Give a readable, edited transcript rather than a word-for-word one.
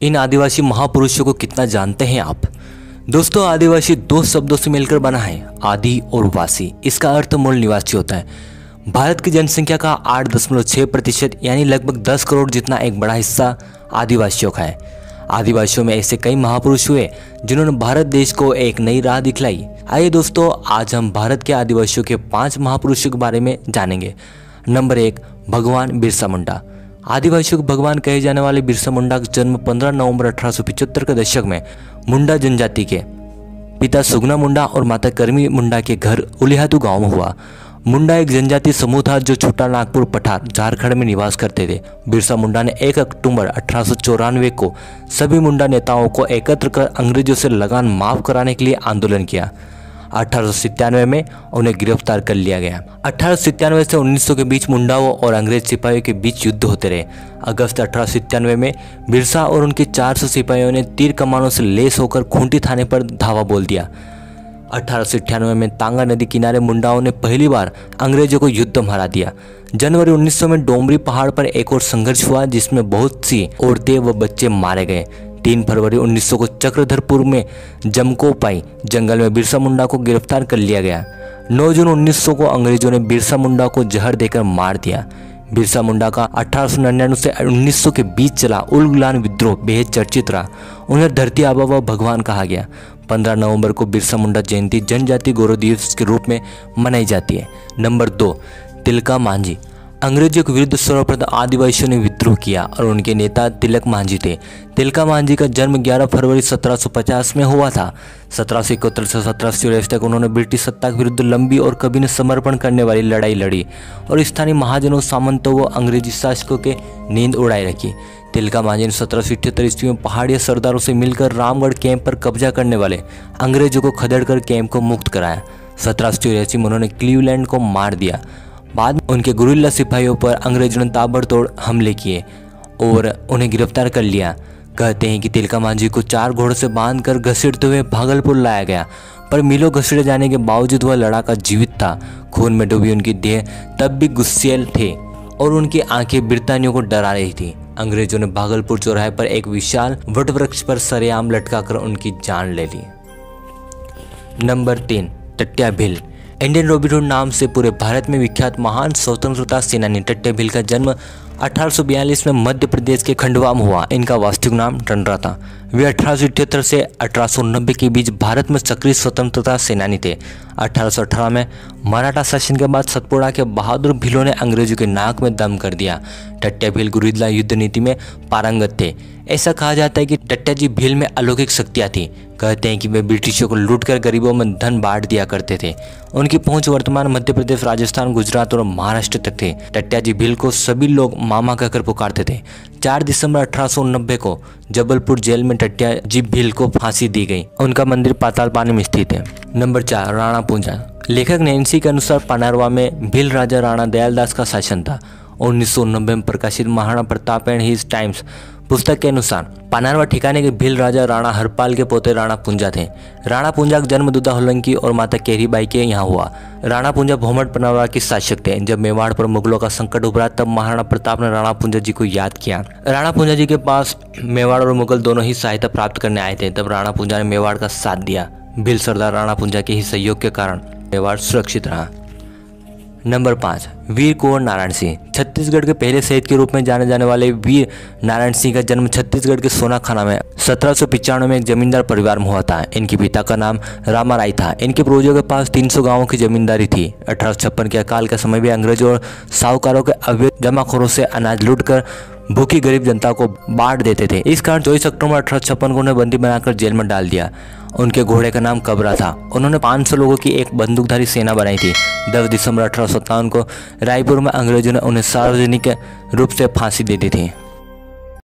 इन आदिवासी महापुरुषों को कितना जानते हैं आप? दोस्तों, आदिवासी दो शब्दों से मिलकर बना है, आदि और वासी। इसका अर्थ मूल निवासी होता है। भारत की जनसंख्या का 8.6% यानी लगभग 10 करोड़ जितना एक बड़ा हिस्सा आदिवासियों का है। आदिवासियों में ऐसे कई महापुरुष हुए जिन्होंने भारत देश को एक नई राह दिखलाई। आइए दोस्तों, आज हम भारत के आदिवासियों के 5 महापुरुषों के बारे में जानेंगे। नंबर 1, भगवान बिरसा मुंडा। आदिवासियों को भगवान कहे जाने वाले बिरसा मुंडा का जन्म 15 नवंबर 1875 के दशक में मुंडा जनजाति के पिता सुगना मुंडा और माता करमी मुंडा के घर उलिहातू गांव में हुआ। मुंडा एक जनजाति समूह था जो छोटा नागपुर पठार झारखंड में निवास करते थे। बिरसा मुंडा ने 1 अक्टूबर 1894 को सभी मुंडा नेताओं को एकत्र कर अंग्रेजों से लगान माफ कराने के लिए आंदोलन किया। 1897 में उन्हें गिरफ्तार कर लिया गया। 1897 से 1900 के बीच मुंडाओं और अंग्रेज सिपाहियों के बीच युद्ध होते रहे। अगस्त 1897 में बिरसा और उनके 400 सिपाहियों ने तीर कमानों से लैस होकर खूंटी थाने पर धावा बोल दिया। 1898 में तांगा नदी किनारे मुंडाओं ने पहली बार अंग्रेजों को युद्ध में हरा दिया। जनवरी 1900 में डोमरी पहाड़ पर एक और संघर्ष हुआ जिसमें बहुत सी औरतें व बच्चे मारे गए। 3 फरवरी 1900 को चक्रधरपुर में जमकोपाई जंगल में बिरसा मुंडा को गिरफ्तार कर लिया गया। 9 जून 1900 को अंग्रेजों ने बिरसा मुंडा को जहर देकर मार दिया। बिरसा मुंडा का 1899 से 1900 के बीच चला उलगुलान विद्रोह बेहद चर्चित रहा। उन्हें धरती आबा व भगवान कहा गया। 15 नवंबर को बिरसा मुंडा जयंती जनजाति गौरव दिवस के रूप में मनाई जाती है। नंबर 2, तिलका मांझी। अंग्रेजों के विरुद्ध सर्वप्रथम आदिवासियों ने विद्रोह किया और उनके नेता तिलक मांझी थे। तिलका मांझी का जन्म 11 फरवरी 1750 में हुआ था। 1771 से 1784 तक उन्होंने ब्रिटिश सत्ता के विरुद्ध लंबी और कभी न समर्पण करने वाली लड़ाई लड़ी और स्थानीय महाजनों, सामंतों व अंग्रेजी शासकों के नींद उड़ाई रखी। तिलका मांझी ने 1778 ईस्वी में पहाड़ी सरदारों से मिलकर रामगढ़ कैंप पर कब्जा करने वाले अंग्रेजों को खदेड़कर कैंप को मुक्त कराया। 1784 में उन्होंने क्लीवलैंड को मार दिया। बाद में उनके गुरिल्ला सिपाहियों पर अंग्रेजों ने ताबड़तोड़ हमले किए और उन्हें गिरफ्तार कर लिया। कहते हैं कि तिलका मांझी को 4 घोड़ों से बांधकर घसीटते हुए भागलपुर लाया गया, पर मीलों घसीटे जाने के बावजूद वह लड़ाका जीवित था। खून में डूबी उनकी देह तब भी गुस्सैल थे और उनकी आंखें ब्रितानियों को डरा रही थी। अंग्रेजों ने भागलपुर चौराहे पर एक विशाल वटवृक्ष पर सरेआम लटकाकर उनकी जान ले ली। नंबर 3, टट्या भील। इंडियन रॉबिन हुड नाम से पूरे भारत में विख्यात महान स्वतंत्रता सेनानी टट्या भील का जन्म 1842 में मध्य प्रदेश के खंडवा में हुआ। इनका वास्तविक नाम टंडरा था। वे 1878 से 1890 के बीच भारत में सक्रिय स्वतंत्रता सेनानी थे। 1818 में मराठा शासन के बाद सतपुड़ा के बहादुर भीलों ने अंग्रेजों के नाक में दम कर दिया। टट्या भील गुरिल्ला युद्ध नीति में पारंगत थे। ऐसा कहा जाता है कि टट्या जी भील में अलौकिक शक्तियाँ थी। कहते हैं कि वे ब्रिटिशों को लूटकर गरीबों में धन बांट दिया करते थे। उनकी पहुंच वर्तमान मध्य प्रदेश, राजस्थान, गुजरात और महाराष्ट्र तक थे। टट्या जी भील को सभी लोग मामा कहकर पुकारते थे। 4 दिसंबर 1890 को जबलपुर जेल में टट्या जी भील को फांसी दी गई। उनका मंदिर पाताल पानी में स्थित है। नंबर 4, राणा पूंजा। लेखक नैन्सी के अनुसार पानारवा में भील राजा राणा दयालदास का शासन था। 1990 में प्रकाशित Maharana Pratap and his times पुस्तक के अनुसार पानारवा ठिकाने के भील राजा राणा हरपाल के पोते राणा पूंजा थे। राणा पूंजा का जन्म दुदा होलंकी और माता केरीबाई के यहाँ हुआ। राणा पूंजा भोमट पानारवा के शासक थे। जब मेवाड़ पर मुगलों का संकट उभरा तब महाराणा प्रताप ने राणा पूंजा जी को याद किया। राणा पूंजा जी के पास मेवाड़ और मुगल दोनों ही सहायता प्राप्त करने आए थे। तब राणा पूंजा ने मेवाड़ का साथ दिया। भील सरदार राणा पूंजा के ही सहयोग के कारण मेवाड़ सुरक्षित रहा। नंबर 5, वीर कुंवर नारायण सिंह। छत्तीसगढ़ के पहले शहीद के रूप में जाने जाने वाले वीर नारायण सिंह का जन्म छत्तीसगढ़ के सोनाखाना में 1795 में एक जमींदार परिवार में हुआ था। इनके पिता का नाम रामाराय था। इनके पूर्वजों के पास 300 गांवों की जमींदारी थी। 1856 के अकाल के समय भी अंग्रेजों और साहूकारों के अवैध जमाखोरों से अनाज लूटकर भूखी गरीब जनता को बांट देते थे। इस कारण 24 अक्टूबर 1856 को उन्हें बंदी बनाकर जेल में डाल दिया। उनके घोड़े का नाम कबरा था। उन्होंने 500 लोगों की एक बंदूकधारी सेना बनाई थी। 10 दिसंबर 1857 को रायपुर में अंग्रेजों ने उन्हें सार्वजनिक रूप से फांसी दे दी थी।